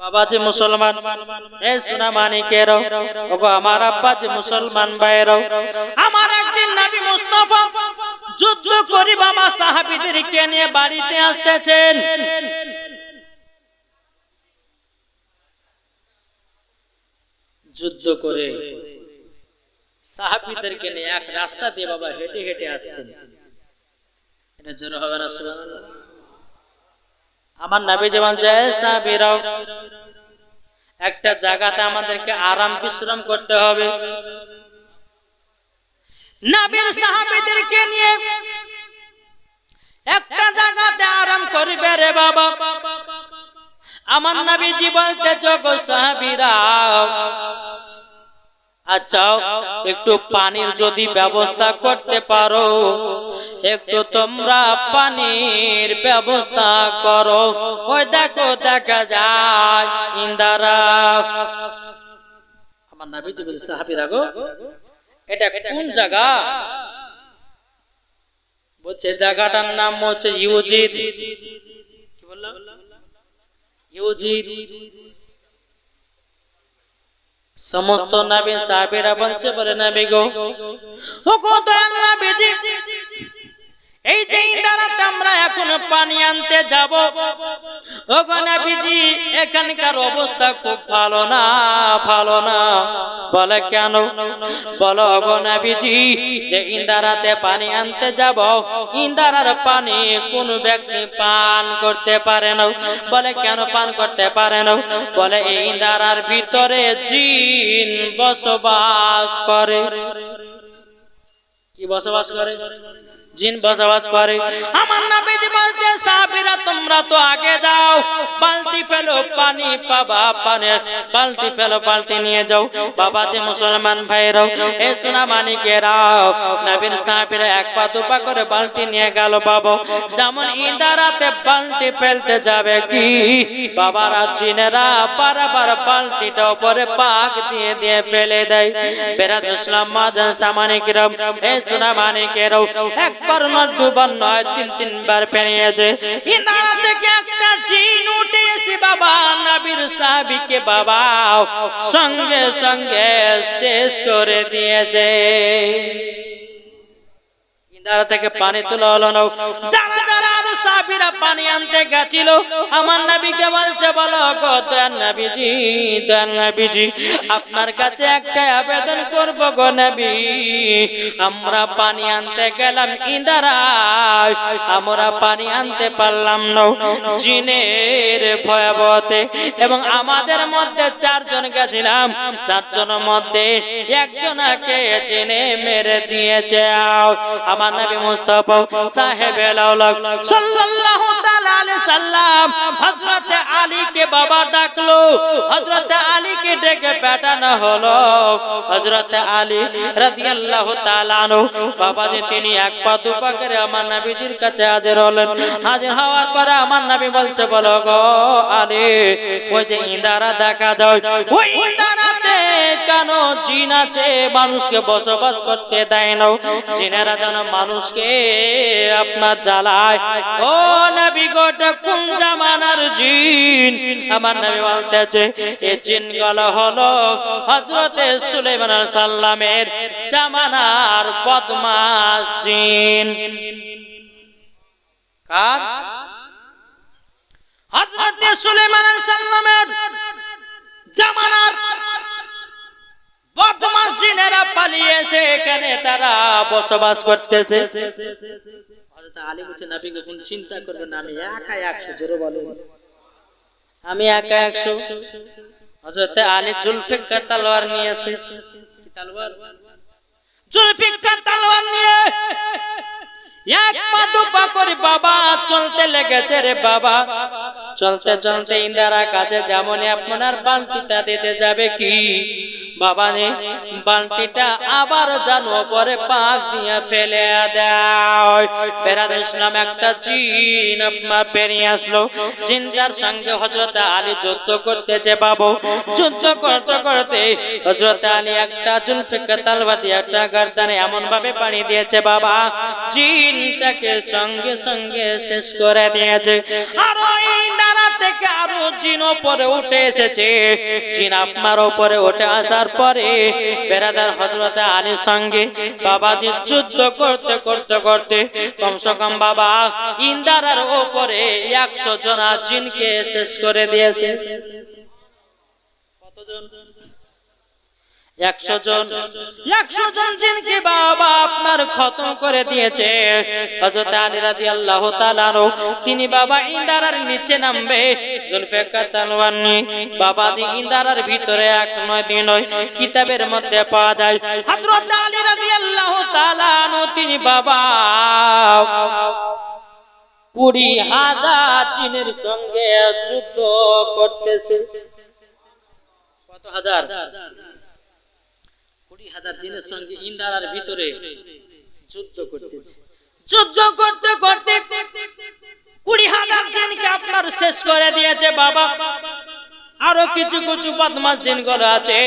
বাবা যে মুসলমান, এ সোনা মানিকেরও, ওগো আমার আব্বা যে মুসলমান ভাইয়েরও, আমার একদিন নবী মুস্তাফা যুদ্ধ করি বাবা সাহাবীদেরকে নিয়ে বাড়িতে আসতেছেন। যুদ্ধ করে সাহাবীদেরকে নিয়ে এক রাস্তা দিয়ে বাবা হেঁটে হেঁটে আসছেন। এটা জোরে হবে না সুবহানাল্লাহ? আমার নবী যেমন যায় সাহাবীরাও একটা জায়গাতে আমাদেরকে আরাম বিশ্রাম করতে হবে। নবীর সাহাবীদেরকে নিয়ে একটা জায়গাতে আরাম করবে রে বাবা। আমার নবীজি বলতেছে গো সাহাবীরা, আচ্ছা একটু পানির যদি ব্যবস্থা করতে পারো, একটু তোমরা পানির ব্যবস্থা করো। ওই দেখো দেখা যায় ইন্দারা। আমার নবীজি বলছে সাহাবীরা গো এটা কোন জায়গা? বলছে জায়গাটার নাম হচ্ছে ইউজিদ। কি বললাম? ইউজিদ। সমস্ত নবী সাহাবীরা বলছে বলে নবী গো, ও গো দয়াল নবীজি, এই যে ইন্দারাতে আমরা এখন পানি আনতে যাব, ও গো নবীজি এখানকার অবস্থা খুব ভালো না, ভালো না। বলে কেন? বলো গো নবীজি যে ইন্দারাতে পানি আনতে যাব, ইন্দারার পানি কোন ব্যক্তি পান করতে পারে না। বলে কেন পান করতে পারে না? বলে এই ইন্দারার ভিতরে জিন বসবাস করে। কি বসবাস করে? জিন বসবাস করে। আমার নবীজি বলছে সাহাবীরা তোমরা তো আগে যাও, বালতি ফেলো পানি পাবা, পানির বালতি ফেলো, বালতি নিয়ে যাও। বাবা যে মুসলমান ভাইরাও, এ সোনা মানিকেরাও, নবীর সাহাবীরা এক পা দুপা করে বালতি নিয়ে গেল বাবা। যেমন ইন্দারাতে বালতি ফেলতে যাবে কি বাবারা জিনেরা বারবার বালতিটা উপরে পাক দিয়ে দিয়ে ফেলে দেয়। বেরাদ ইসলাম মাদান সামানিকেরাও, এ সোনা মানিকেরাও, একবার নয় দুবার নয় তিন তিনবার পেরিয়েছে। ইন্দারা থেকে একটা জিন উঠে এসে বাবা নবীর সাহাবীকে বাবা সঙ্গে সঙ্গে শেষ করে দিয়েছে। ইন্দারা থেকে পানি তোলা হলো না। যারা যারা আরো সাহাবীরা পানি আনতে গেছিল আমার নবীকে বলছে বলো গো দয়াল নবীজি, দয়াল নবীজি আপনার কাছে একটা আবেদন করব গো নবী, আমরা পানি আনতে গেলাম ইন্দারায়, আমরা পানি আনতে পারলাম না জিনের ভয়াবহতে, এবং আমাদের মধ্যে চারজন গেছিলাম, চারজনের মধ্যে একজনকে জিনে মেরে দিয়েছে। আমার নবী মুস্তাফা সাহেবে লাউলাক সাল্লাল্লাহু তাআলা আলাইহি সাল্লাম হযরত আলীকে বাবা ডাকলো। হযরত আলীকে ডেকে পাঠানো হলো। হযরত আলী রাদিয়াল্লাহু তাআলা আনহু বাবা যে তিনি এক পা দুপা করে আমার নবীজির কাছে হাজির হলেন। হাজির হওয়ার পরে আমার নবী বলছে বলো গো আলী, ওই যে ইন্দারা দেখা যায়, ওই ইন্দারাতে কেন জিন আছে মানুষকে বসবাস করতে দেয় না? জিনেরা যেন মানুষকে আপনার জ্বালায়। ও নবী গোটা কোন জামানার জিন? আমার নবী বলতেছে এই জিনগুলো হলো হযরতে সুলাইমান আলাইহিস সালামের জামানার বদমাশ জিন। কার? হযরতে সুলাইমান আলাইহিস সালামের জামানার বদমাশ জিনেরা পালিয়েছে, এখানে তারা বসবাস করতেছে। হযরত আলী বলছে নবী কোন চিন্তা করবেন না, আমি একা 100। জোরে বলেন আমি একা 100। হযরত আলী জুলফিকার তলোয়ার নিয়েছে। কি তলোয়ার? জুলফিকার তলোয়ার নিয়ে এক পা দুপা করে বাবা চলতে লেগেছে রে বাবা। চলতে চলতে ইন্দারা কাছে যেমন আপনার বালতিটা দিতে যাবে কি বাবা নে বালতিটা আবার জানো পরে পাক দিয়ে ফেলে দেয়। বেরাদ ইসলাম একটা জিন আপনার বেরিয়ে আসলো। জিনটার সঙ্গে হযরত আলী যুদ্ধ করতেছে বাবু। যুদ্ধ করতে করতে হযরত আলী একটা জুলফিকার তলোয়ার দিয়ে একটা গর্দানে এমন ভাবে পানি দিয়েছে বাবা, জিনটাকে সঙ্গে সঙ্গে শেষ করে দিয়েছে। আর ওই ইন্দারা থেকে আরো জিন উপরে উঠে এসেছে। জিন আপনার উপরে উঠে আসার পরে বেরাদার হযরত আলীর সঙ্গে বাবাজি যুদ্ধ করতে করতে করতে কমসে কম বাবা ইন্দারার উপরে 100 জন জিনকে শেষ করে দিয়েছে। কতজন? 100 জন। 100 জন জিনকে বাবা আপনার খতম করে দিয়েছে। হযরত আলী রাদিয়াল্লাহু তাআলা তিনি বাবা ইন্দারার নিচে নামবে, জুলফিকার তলোয়ার নিয়ে বাবাজি ইন্দারার ভিতরে 1 দিন নয় কিতাবের মধ্যে পাওয়া যায় হযরত আলী রাদিয়াল্লাহু তাআলা তিনি বাবা 20,000 জিনের সঙ্গে যুদ্ধ করতেছে। কত হাজার? 20,000 জিনের সঙ্গে ইন্দারার ভিতরে যুদ্ধ করতেছে। যুদ্ধ করতে করতে 20,000 জিনকে আপনার শেষ করে দিয়েছে বাবা। আরো কিছু কিছু বদমাশ জিনগুলো আছে।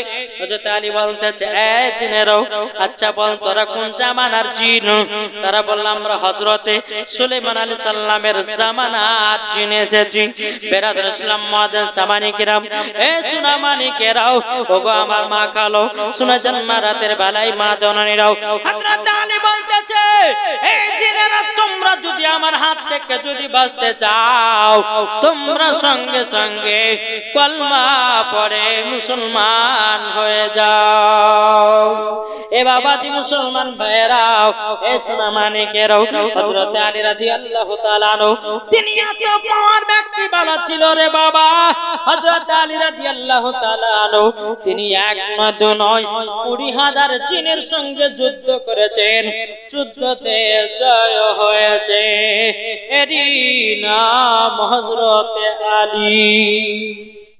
হযরত আলী বলতেছে, এ জিনেরও, আচ্ছা বল তোরা কোন জামানার জিন? তারা বলল আমরা হযরতে সুলাইমান আলাইহিস সালামের জামানার জিন এসেছি। বেরাদর ইসলাম মুআজ্জাজ সামানি কিরাম, এ সুনামানি কেরাও, ওগো আমার মা খালো, শুনেছেন মা রাতের বেলায় মা জননীরাও। হযরত আলী বলতেছে, এই জিনেরা তোমরা যদি আমার হাত থেকে যদি বাঁচতে চাও তোমরা সঙ্গে সঙ্গে কলমা পড়ে মুসলমান হয়ে যাও। এ বাবাজি মুসলমান ভাইরাও, এ সোনামানিকেরাও, হযরত আলী রাদিয়াল্লাহু তাআলা তিনি এত পাওয়ার ব্যক্তি বলা ছিল রে বাবা। হযরত আলী রাদিয়াল্লাহু তাআলা তিনি 1 নয় 2 নয় 20,000 জিনের সঙ্গে যুদ্ধ করেছেন। যুদ্ধতে জয় হয়েছে। এরই নাম হযরত আলী।